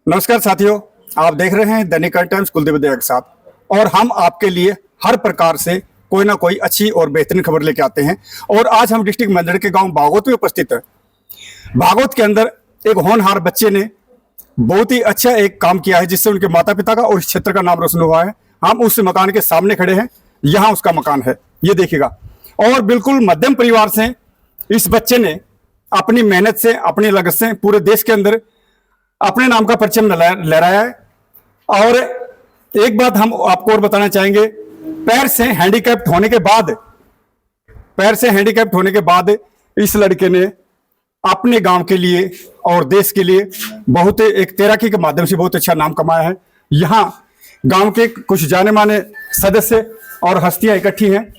नमस्कार साथियों, आप देख रहे हैं दैनिक टाइम्स कुलदीप दया के साथ, और हम आपके लिए हर प्रकार से कोई ना कोई अच्छी और बेहतरीन खबर लेके आते हैं। और आज हम डिस्ट्रिक्ट मेंढर के गांव भागवत में उपस्थित है। भागवत के अंदर एक होनहार बच्चे ने बहुत ही अच्छा एक काम किया है, जिससे उनके माता पिता का और इस क्षेत्र का नाम रोशन हुआ है। हम उस मकान के सामने खड़े हैं, यहाँ उसका मकान है, ये देखिएगा। और बिल्कुल मध्यम परिवार से इस बच्चे ने अपनी मेहनत से, अपनी लगन से पूरे देश के अंदर अपने नाम का परचम लहराया है। और एक बात हम आपको और बताना चाहेंगे, पैर से हैंडीकैप्ट होने के बाद इस लड़के ने अपने गांव के लिए और देश के लिए बहुत एक तैराकी के माध्यम से बहुत अच्छा नाम कमाया है। यहाँ गांव के कुछ जाने माने सदस्य और हस्तियां इकट्ठी हैं,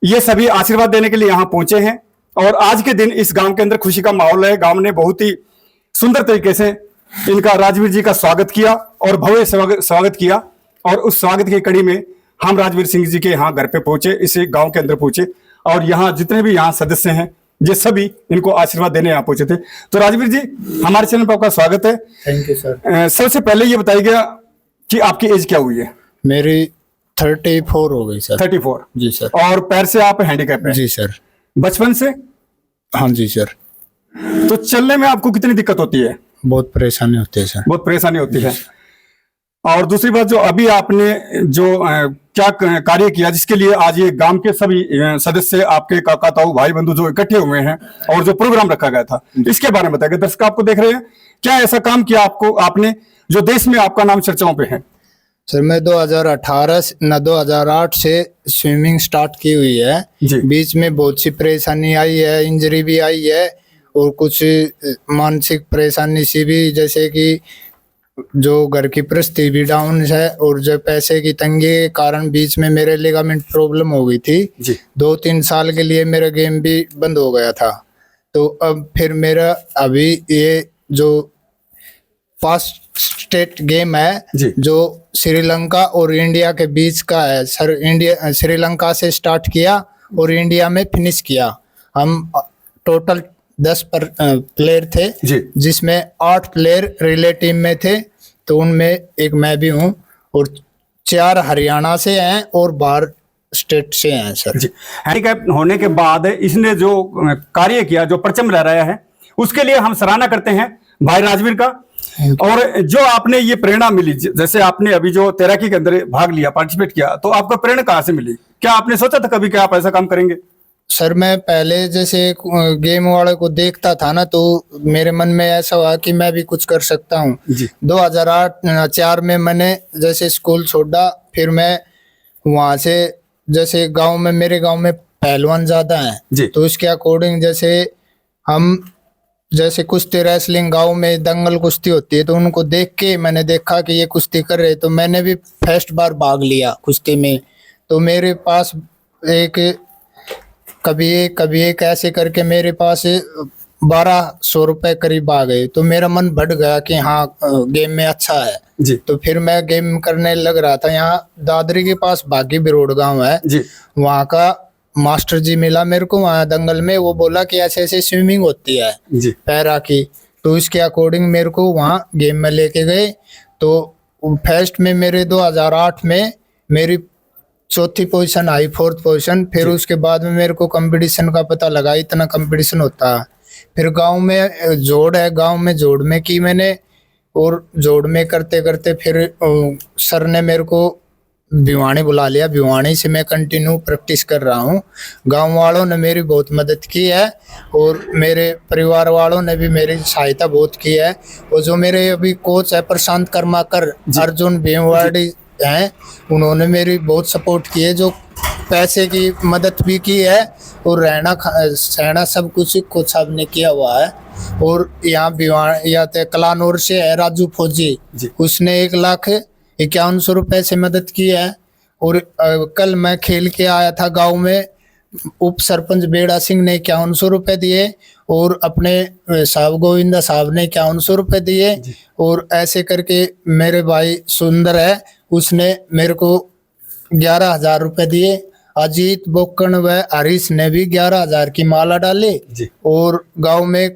ये सभी आशीर्वाद देने के लिए यहाँ पहुंचे हैं। और आज के दिन इस गांव के अंदर खुशी का माहौल है। गांव ने बहुत ही सुंदर तरीके से इनका राजवीर जी का स्वागत किया और भव्य स्वागत किया। और उस स्वागत की कड़ी में हम राजवीर सिंह जी के यहाँ घर पे पहुंचे, इस गांव के अंदर पहुंचे, और यहाँ जितने भी यहाँ सदस्य हैं ये सभी इनको आशीर्वाद देने यहाँ पहुंचे थे। तो राजवीर जी, हमारे चैनल पर आपका स्वागत है। Thank you sir. सबसे पहले ये बताइएगा कि आपकी एज क्या हुई है? मेरी 34 हो गई सर। 34 जी सर। और पैर से आप हैंडीकैप हैं? जी सर। बचपन से? हाँ जी सर। तो चलने में आपको कितनी दिक्कत होती है? बहुत परेशानी होती है सर। बहुत परेशानी होती है। और दूसरी बात, जो अभी आपने जो क्या कार्य किया, जिसके लिए आज ये गांव के सभी सदस्य, आपके काका ताऊ भाई बंधु जो इकट्ठे हुए हैं और जो प्रोग्राम रखा गया था, इसके बारे में बताइए। दर्शक आपको देख रहे हैं, क्या ऐसा काम किया आपने जो देश में आपका नाम चर्चाओं पे है? सर मैं 2008 से स्विमिंग स्टार्ट की हुई है जी। बीच में बहुत सी परेशानी आई है, इंजरी भी आई है और कुछ मानसिक परेशानी सी भी, जैसे कि जो घर की परिस्थिति भी डाउन है और जो पैसे की तंगी के कारण बीच में मेरे लिगामेंट प्रॉब्लम हो गई थी जी। 2-3 साल के लिए मेरा गेम भी बंद हो गया था। तो अब फिर मेरा अभी ये जो फास्ट स्टेट गेम है जी। जो श्रीलंका और इंडिया के बीच का है सर। श्रीलंका से स्टार्ट किया और इंडिया में फिनिश किया। हम टोटल 10 प्लेयर थे जी। जिसमें 8 प्लेयर रिले टीम में थे, तो उनमें एक मैं भी हूँ, और 4 हरियाणा से हैं और बाहर स्टेट से हैं सर। जी। हैंडीकैप होने के बाद इसने जो कार्य किया, जो परचम लहराया है, उसके लिए हम सराहना करते हैं भाई राजवीर का। और जो आपने ये प्रेरणा मिली, जैसे आपने अभी जो तैराकी के अंदर भाग लिया, पार्टिसिपेट किया, तो आपको प्रेरणा कहाँ से मिली? क्या आपने सोचा था कभी कि आप ऐसा काम करेंगे? सर मैं पहले जैसे गेम वाले को देखता था ना, तो मेरे मन में ऐसा हुआ कि मैं भी कुछ कर सकता हूँ। 2004 में मैंने जैसे स्कूल छोड़ा, फिर मैं वहाँ से जैसे गांव में, मेरे गांव में पहलवान ज्यादा हैं, तो उसके अकॉर्डिंग जैसे हम जैसे कुश्ती रेसलिंग गांव में दंगल कुश्ती होती है, तो उनको देख के मैंने देखा कि ये कुश्ती कर रहे, तो मैंने भी फर्स्ट बार भाग लिया कुश्ती में। तो मेरे पास कभी एक ऐसे करके मेरे पास 1200 रुपए करीब आ गए। तो मेरा मन बढ़ गया कि हाँ गेम में अच्छा है जी। तो फिर मैं गेम करने लग रहा था। यहाँ दादरी के पास बागी बिरोड गांव है जी। वहाँ का मास्टर जी मिला मेरे को वहाँ दंगल में, वो बोला कि ऐसे ऐसे स्विमिंग होती है जी। पैरा की, तो इसके अकॉर्डिंग मेरे को वहाँ गेम में लेके गए। तो फर्स्ट में मेरे 2008 में मेरी 4थी पोजीशन आई, 4th पोजीशन। फिर उसके बाद में मेरे को कंपटीशन का पता लगा, इतना कंपटीशन होता है। फिर गांव में जोड़ है, गांव में जोड़ में की मैंने, और जोड़ में करते करते फिर सर ने मेरे को भिवानी बुला लिया। भिवानी से मैं कंटिन्यू प्रैक्टिस कर रहा हूँ। गांव वालों ने मेरी बहुत मदद की है और मेरे परिवार वालों ने भी मेरी सहायता बहुत की है। और जो मेरे अभी कोच है प्रशांत कर्माकर, अर्जुन भीमवाड़ी हैं, उन्होंने मेरी बहुत सपोर्ट की है, जो पैसे की मदद भी की है और रहना सहना सब कुछ कोच साहब ने किया हुआ है। और यहाँ कलानौर से है राजू फौजी, उसने 1,51,000 रुपए से मदद की है। और कल मैं खेल के आया था गांव में, उप सरपंच बेड़ा सिंह ने 5100 रुपए दिए और अपने साहब गोविंदा साहब ने 5100 रुपए दिए। और ऐसे करके मेरे भाई सुंदर है, उसने मेरे को 11,000 रुपए दिए। अजीत बोकन व हरीश ने भी 11,000 की माला डाली। और गांव में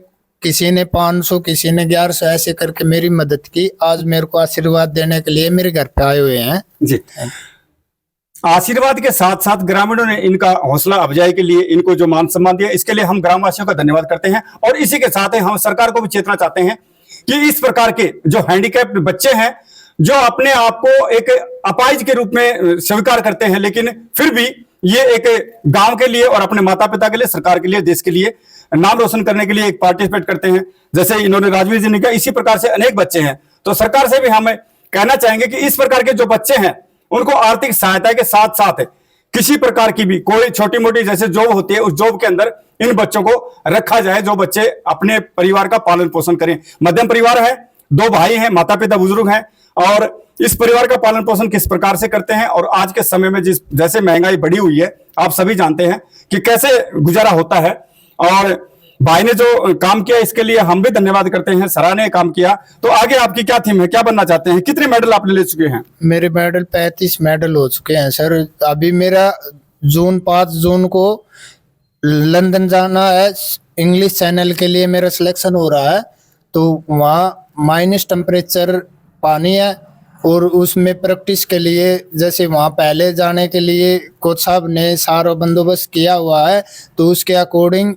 किसी ने 500, किसी ने 1100 ऐसे करके मेरी मदद की। आज मेरे को आशीर्वाद देने के लिए मेरे घर पे आए हुए हैं जी। आशीर्वाद के साथ साथ ग्रामीणों ने इनका हौसला अफजाई के लिए इनको जो मान सम्मान दिया, इसके लिए हम ग्रामवासियों का धन्यवाद करते हैं। और इसी के साथ हम सरकार को भी चेतना चाहते हैं कि इस प्रकार के जो हैंडीकैप्ड बच्चे हैं, जो अपने आप को एक अपाहिज के रूप में स्वीकार करते हैं, लेकिन फिर भी ये एक गांव के लिए और अपने माता पिता के लिए, सरकार के लिए, देश के लिए नाम रोशन करने के लिए एक पार्टिसिपेट करते हैं, जैसे इन्होंने राजवीर जी ने किया। इसी प्रकार से अनेक बच्चे हैं। तो सरकार से भी हम कहना चाहेंगे कि इस प्रकार के जो बच्चे हैं उनको आर्थिक सहायता के साथ साथ किसी प्रकार की भी कोई छोटी मोटी जैसे जॉब होती है, उस जॉब के अंदर इन बच्चों को रखा जाए, जो बच्चे अपने परिवार का पालन पोषण करें। मध्यम परिवार है, 2 भाई हैं, माता पिता बुजुर्ग हैं, और इस परिवार का पालन पोषण किस प्रकार से करते हैं, और आज के समय में जैसे महंगाई बढ़ी हुई है, आप सभी जानते हैं कि कैसे गुजारा होता है। और भाई ने जो काम किया इसके लिए हम भी धन्यवाद करते हैं, सराहनीय काम किया। तो आगे आपकी क्या थीम है, क्या बनना चाहते हैं, कितने मेडल आपने ले चुके हैं? मेरे मेडल 35 मेडल हो चुके हैं सर। अभी मेरा 5 जून को लंदन जाना है, इंग्लिश चैनल के लिए मेरा सिलेक्शन हो रहा है। तो वहाँ माइनस टेम्परेचर पानी है, और उसमें प्रैक्टिस के लिए जैसे वहाँ पहले जाने के लिए कोच साहब ने सारा बंदोबस्त किया हुआ है, तो उसके अकॉर्डिंग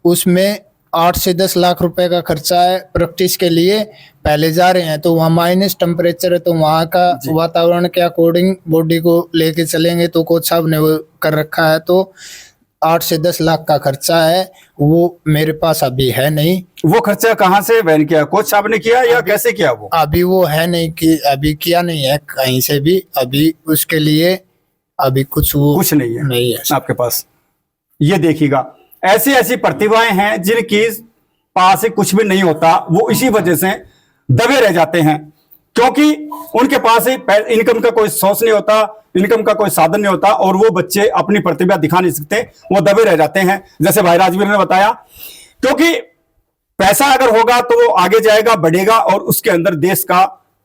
उसमें 8 से 10 लाख रुपए का खर्चा है। प्रैक्टिस के लिए पहले जा रहे हैं, तो वहाँ माइनस टेम्परेचर है, तो वहाँ का वातावरण के अकॉर्डिंग बॉडी को लेके चलेंगे। तो कोच साहब ने वो कर रखा है, तो 8 से 10 लाख का खर्चा है, वो मेरे पास अभी है नहीं। वो खर्चा कहाँ से वहन किया, कोच साहब ने किया या कैसे किया? वो अभी वो है नहीं कि अभी किया नहीं है कहीं से भी, अभी उसके लिए अभी कुछ नहीं है आपके पास। ये देखिएगा, ऐसी ऐसी प्रतिभाएं हैं जिनकी पास कुछ भी नहीं होता, वो इसी वजह से दबे रह जाते हैं, क्योंकि उनके पास इनकम का कोई सोर्स नहीं होता, इनकम का कोई साधन नहीं होता, और वो बच्चे अपनी प्रतिभा दिखा नहीं सकते, वो दबे रह जाते हैं। जैसे भाई राजवीर ने बताया, क्योंकि पैसा अगर होगा तो वो आगे जाएगा, बढ़ेगा, और उसके अंदर देश का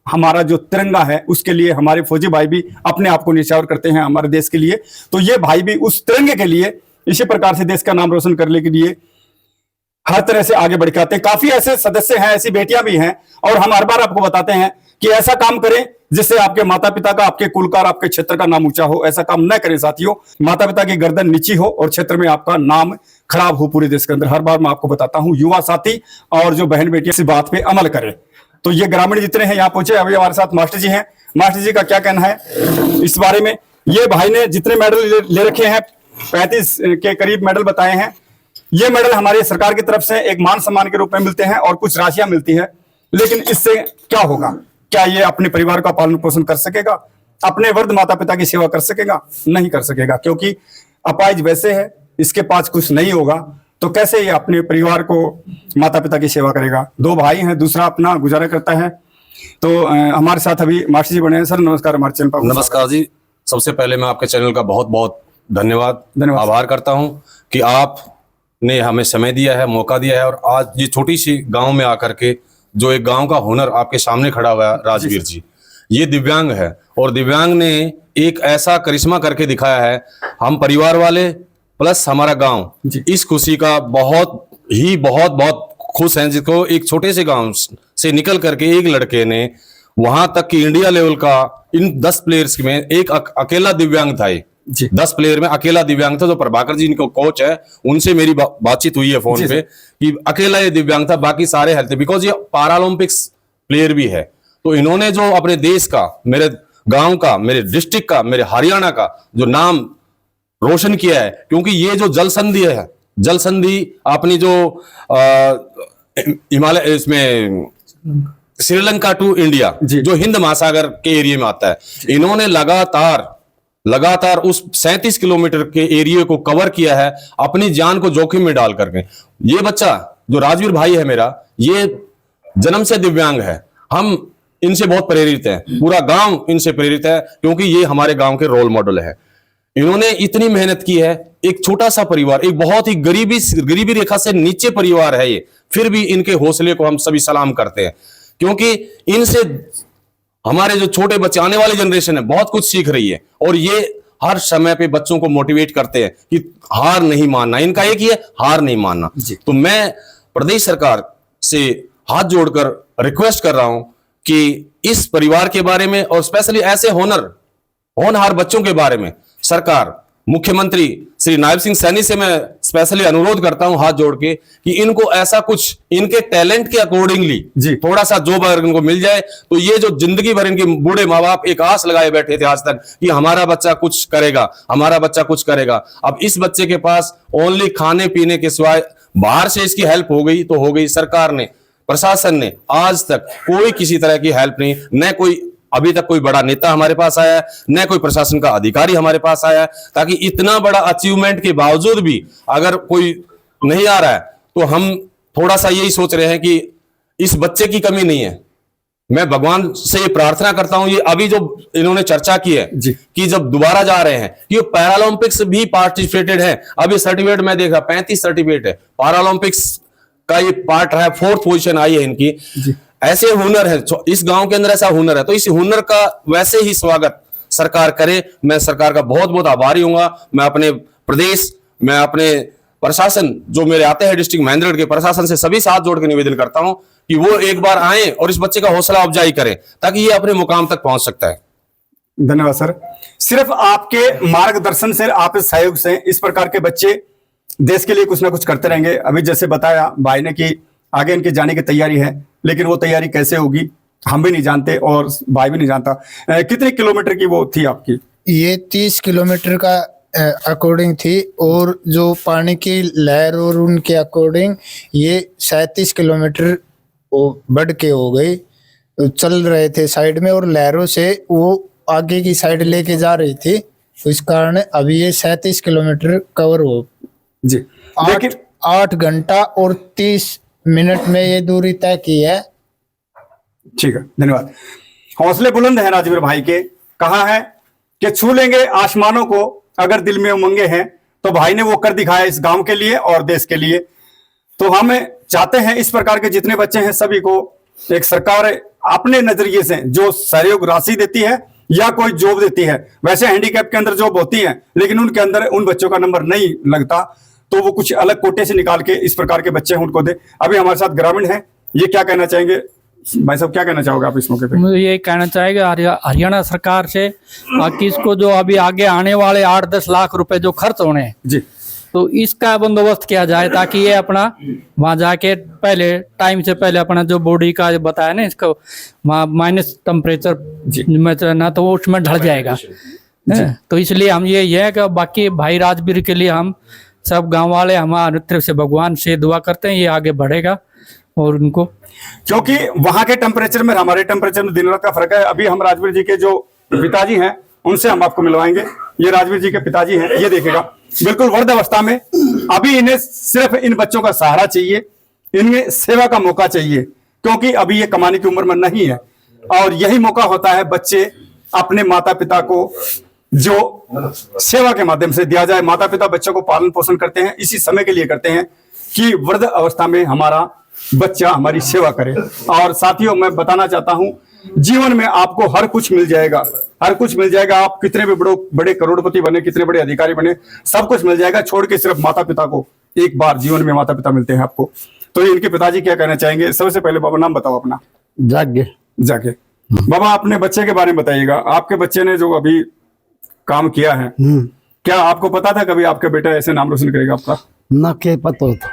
हमारा जो तिरंगा है उसके लिए हमारे फौजी भाई भी अपने आप को न्यौछावर करते हैं हमारे देश के लिए। तो ये भाई भी उस तिरंगे के लिए इसी प्रकार से देश का नाम रोशन करने के लिए हर तरह से आगे बढ़ के आते हैं। काफी ऐसे सदस्य हैं, ऐसी बेटियां भी हैं, और हम हर बार आपको बताते हैं कि ऐसा काम करें जिससे आपके माता पिता का, आपके कुल का, आपके क्षेत्र का नाम ऊंचा हो। ऐसा काम न करें साथियों, माता पिता की गर्दन नीची हो और क्षेत्र में आपका नाम खराब हो पूरे देश के अंदर। हर बार मैं आपको बताता हूं, युवा साथी और जो बहन बेटियां इस बात पे अमल करें। तो ये ग्रामीण जितने हैं यहाँ पहुंचे, अभी हमारे साथ मास्टर जी हैं। मास्टर जी का क्या कहना है इस बारे में? ये भाई ने जितने मेडल ले रखे हैं, 35 के करीब मेडल बताए हैं। ये मेडल हमारी सरकार की तरफ से एक मान सम्मान के रूप में मिलते हैं और कुछ राशियां मिलती है, लेकिन इससे क्या होगा? क्या ये अपने परिवार का पालन पोषण कर सकेगा? अपने वृद्ध माता पिता की सेवा कर सकेगा? नहीं कर सकेगा, क्योंकि अपाहिज वैसे है, इसके पास कुछ नहीं होगा, तो कैसे ये अपने परिवार को, माता पिता की सेवा करेगा? 2 भाई हैं, दूसरा अपना गुजारा करता है। तो हमारे साथ अभी मास्टर जी बने हैं। सर नमस्कार, हमारे चैनल पर। नमस्कार जी। सबसे पहले मैं आपके चैनल का बहुत बहुत धन्यवाद आभार करता हूं कि आपने हमें समय दिया है, मौका दिया है, और आज ये छोटी सी गांव में आकर के जो एक गांव का हुनर आपके सामने खड़ा हुआ है, राजवीर जी, ये दिव्यांग है, और दिव्यांग ने एक ऐसा करिश्मा करके दिखाया है। हम परिवार वाले प्लस हमारा गांव इस खुशी का बहुत खुश हैं, जिसको एक छोटे से गांव से निकल करके एक लड़के ने वहां तक कि इंडिया लेवल का इन 10 प्लेयर्स में एक अकेला दिव्यांग था। 10 प्लेयर में अकेला दिव्यांग था। जो प्रभाकर जी इनको कोच है, उनसे मेरी बातचीत हुई है फोन पे कि अकेला ये दिव्यांग था, बाकी सारे हेल्थ, बिकॉज ये पैरालंपिक्स प्लेयर भी है। तो इन्होंने जो अपने देश का, मेरे गांव का, मेरे डिस्ट्रिक्ट का, मेरे हरियाणा का जो नाम रोशन किया है, क्योंकि ये जो जल संधि है, जल संधि अपनी जो हिमालय, इसमें श्रीलंका टू इंडिया जो हिंद महासागर के एरिया में आता है, इन्होंने लगातार उस 37 किलोमीटर के एरिया को कवर किया है अपनी जान को जोखिम में डाल करके। ये बच्चा जो राजवीर भाई है मेरा, ये जन्म से दिव्यांग है। हम इनसे बहुत प्रेरित हैं, पूरा गांव इनसे प्रेरित है, क्योंकि ये हमारे गांव के रोल मॉडल है। इन्होंने इतनी मेहनत की है, एक छोटा सा परिवार, एक बहुत ही गरीबी रेखा से नीचे परिवार है ये, फिर भी इनके हौसले को हम सभी सलाम करते हैं, क्योंकि इनसे हमारे जो छोटे बच्चे, आने वाली जनरेशन है, बहुत कुछ सीख रही है। और ये हर समय पे बच्चों को मोटिवेट करते हैं कि हार नहीं मानना, इनका एक ही है, हार नहीं मानना। तो मैं प्रदेश सरकार से हाथ जोड़कर रिक्वेस्ट कर रहा हूं कि इस परिवार के बारे में और स्पेशली ऐसे होनहार बच्चों के बारे में सरकार, मुख्यमंत्री श्री नायब सिंह सैनी से मैं स्पेशली अनुरोध करता हूं हाथ जोड़ के कि इनको ऐसा कुछ इनके टैलेंट के अकॉर्डिंगली थोड़ा सा जॉब अगर इनको मिल जाए तो ये जो जिंदगी भर इनके बूढ़े माँ बाप एक आस लगाए बैठे थे आज तक कि हमारा बच्चा कुछ करेगा, हमारा बच्चा कुछ करेगा, अब इस बच्चे के पास ओनली खाने पीने के सिवाय बाहर से इसकी हेल्प हो गई तो हो गई। सरकार ने, प्रशासन ने आज तक कोई किसी तरह की हेल्प नहीं, न कोई अभी तक कोई बड़ा नेता हमारे पास आया है, न कोई प्रशासन का अधिकारी हमारे पास आया है, ताकि इतना बड़ा अचीवमेंट के बावजूद भी अगर कोई नहीं आ रहा है तो हम थोड़ा सा यही सोच रहे हैं कि इस बच्चे की कमी नहीं है। मैं भगवान से ये प्रार्थना करता हूं, ये अभी जो इन्होंने चर्चा की है कि जब दोबारा जा रहे हैं कि पैरालंपिक्स भी पार्टिसिपेटेड है, अभी सर्टिफिकेट मैं देख रहा 35 सर्टिफिकेट है, पैरालंपिक्स का ये पार्ट है, 4th पोजीशन आई है इनकी। ऐसे हुनर है इस गांव के अंदर, ऐसा हुनर है तो इस हुनर का वैसे ही स्वागत सरकार करे। मैं सरकार का बहुत बहुत आभारी हूंगा। मैं अपने प्रदेश, मैं अपने प्रशासन जो मेरे आते हैं डिस्ट्रिक्ट महेंद्रगढ़ के प्रशासन से सभी साथ जोड़ के निवेदन करता हूं कि वो एक बार आए और इस बच्चे का हौसला अफजाई करें ताकि ये अपने मुकाम तक पहुंच सकता है। धन्यवाद सर। सिर्फ आपके मार्गदर्शन से, आप सहयोग से इस प्रकार के बच्चे देश के लिए कुछ ना कुछ करते रहेंगे। अभी जैसे बताया भाई ने कि आगे इनके जाने की तैयारी है, लेकिन वो तैयारी कैसे होगी हम भी नहीं जानते और भाई भी नहीं जानता। कितने किलोमीटर की वो थी आपकी? ये 30 किलोमीटर का अकॉर्डिंग थी, और जो पानी की लहर और उनके अकॉर्डिंग ये 37 किलोमीटर वो बढ़ के हो गई। तो चल रहे थे साइड में और लहरों से वो आगे की साइड लेके जा रही थी, तो इस कारण अभी ये 37 किलोमीटर कवर हो जी। लेकिन 8 घंटा और 30 मिनट में ये दूरी तय की है। ठीक है, धन्यवाद। हौसले बुलंद है राजवीर भाई के। कहा है कि छू लेंगे आसमानों को अगर दिल में उमंगे हैं, तो भाई ने वो कर दिखाया इस गांव के लिए और देश के लिए। तो हम चाहते हैं इस प्रकार के जितने बच्चे हैं सभी को एक सरकार अपने नजरिए से जो सहयोग राशि देती है या कोई जॉब देती है, वैसे हैंडीकैप के अंदर जॉब होती है लेकिन उनके अंदर उन बच्चों का नंबर नहीं लगता, तो वो कुछ अलग कोटे से निकाल के इस प्रकार के बच्चे उनको दे। अभी हमारे साथ ग्रामीण है, ये क्या कहना चाहेंगे भाई साहब, क्या कहना चाहोगे आप इस मौके पे? मुझे ये कहना चाहेगा हरियाणा सरकार से कि इसको जो अभी आगे आने वाले 8-10 लाख रुपए जो खर्च होने हैं जी, तो इसका बंदोबस्त किया जाए ताकि ये अपना वहां जाके पहले टाइम से पहले अपना जो बॉडी का बताया ना इसको वहाँ माइनस टेम्परेचर में ना तो वो उसमें ढल जाएगा। तो इसलिए हम ये है कि बाकी भाई राजवीर के लिए हम सब गांव वाले हमारे तरफ से भगवान से दुआ करते हैं ये आगे बढ़ेगा और उनको, क्योंकि वहां के टेम्परेचर में हमारे टेम्परेचर में दिन रात का फर्क है। अभी हम राजवीर जी के जो पिताजी हैं उनसे हम आपको मिलवाएंगे। ये राजवीर जी के पिताजी हैं, ये देखेगा बिल्कुल वृद्ध अवस्था में। अभी इन्हें सिर्फ इन बच्चों का सहारा चाहिए, इन्हें सेवा का मौका चाहिए, क्योंकि अभी ये कमाने की उम्र में नहीं है। और यही मौका होता है बच्चे अपने माता पिता को जो सेवा के माध्यम से दिया जाए। माता पिता बच्चों को पालन पोषण करते हैं, इसी समय के लिए करते हैं कि वृद्ध अवस्था में हमारा बच्चा हमारी सेवा करे। और साथियों, मैं बताना चाहता हूं जीवन में आपको हर कुछ मिल जाएगा, हर कुछ मिल जाएगा। आप कितने भी बड़े करोड़पति बने, कितने बड़े अधिकारी बने, सब कुछ मिल जाएगा, छोड़ के सिर्फ माता पिता को। एक बार जीवन में माता पिता मिलते हैं आपको। तो इनके पिताजी क्या कहना चाहेंगे? सबसे पहले बाबा नाम बताओ अपना। जाके बाबा अपने बच्चे के बारे में बताइएगा। आपके बच्चे ने जो अभी काम किया है, क्या आपको पता था कभी आपका बेटा ऐसे नाम रोशन करेगा आपका? ना, क्या पता था?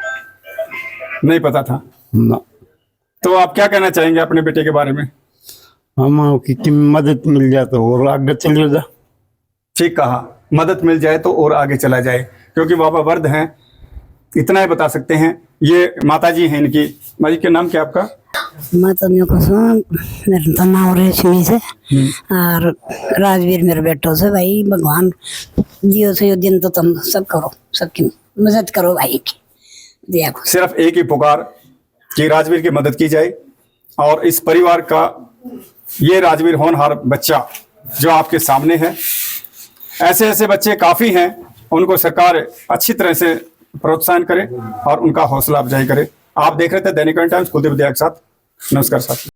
नहीं पता था ना। तो आप क्या कहना चाहेंगे अपने बेटे के बारे में? हम की मदद मिल जाए तो और आगे चले जा। ठीक कहा, मदद मिल जाए तो और आगे चला जाए, क्योंकि बाबा वृद्ध हैं। इतना ही बता सकते हैं। ये माताजी हैं इनकी। माजी के नाम क्या आपका? माता जी को मेरा तो नाम रेशमी से और राजवीर मेरे बेटों से। भाई भगवान जियो से दिन तो तुम सब करो, सबकी मदद करो भाई की दिया को। सिर्फ एक ही पुकार कि राजवीर की मदद की जाए। और इस परिवार का ये राजवीर होनहार बच्चा जो आपके सामने है, ऐसे ऐसे बच्चे काफी हैं, उनको सरकार अच्छी तरह से प्रोत्साहन करे और उनका हौसला अफजाई करे। आप देख रहे थे दैनिक टाइम्स, कुलदीप दया के साथ। नमस्कार साथी।